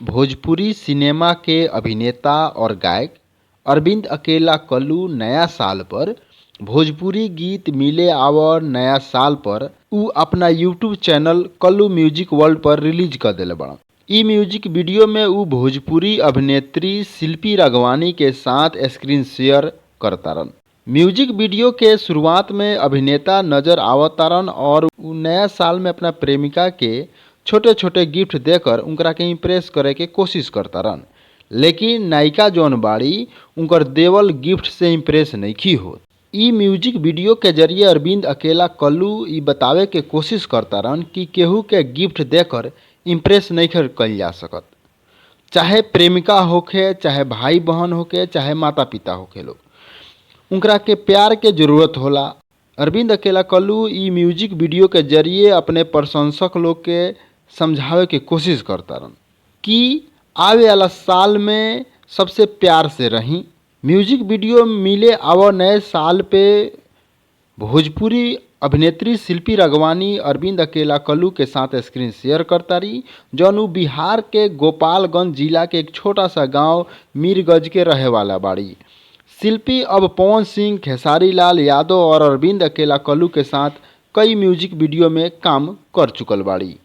Bhojpuri cinema के अभिनेता और गायक अरविंद अकेला कल्लू नया साल पर भोजपुरी गीत मिले आवर नया साल पर उ अपना यूट्यूब चैनल कल्लू म्यूजिक वर्ल्ड पर रिलीज कर देले बड़ा। ई म्यूजिक वीडियो में उ भोजपुरी अभिनेत्री शिल्पी राघवानी के साथ स्क्रीन शेयर करतारन। म्यूजिक वीडियो के शुरुआत में अभिनेता नजर आवतारन और उ नया साल में अपना प्रेमिका के छोटे छोटे गिफ्ट देकर उनकरा के इम्प्रेस करे के कोशिश करतारन, लेकिन नायिका जौन बाड़ी उनकर देवल गिफ्ट से इम्प्रेस नइखी होत। ई म्यूजिक वीडियो के जरिए अरविंद अकेला कल्लू ई बतावे के कोशिश करतारन कि केहू के गिफ्ट देकर इम्प्रेस नइखे कइल जा सकत, चाहे प्रेमिका होखे, चाहे भाई बहन होखे, चाहे माता पिता होखे, लोग उनकरा के प्यार के जरूरत होला। अरविंद अकेला कल्लू ई म्यूजिक वीडियो के जरिए अपने प्रशंसक लोग के समझावे के कोशिश करतारन कि आवे वाला साल में सबसे प्यार से रही। म्यूजिक वीडियो मिले आवर नए साल पे भोजपुरी अभिनेत्री शिल्पी राघवानी अरविंद अकेला कल्लू के साथ स्क्रीन शेयर करतारी, जौन उ बिहार के गोपालगंज जिला के एक छोटा सा गांव मीरगंज के रहे वाला बाड़ी। शिल्पी अब पवन सिंह, खेसारी लाल यादव और अरविंद अकेला कल्लू के साथ कई म्यूजिक वीडियो में काम कर चुकल बाड़ी।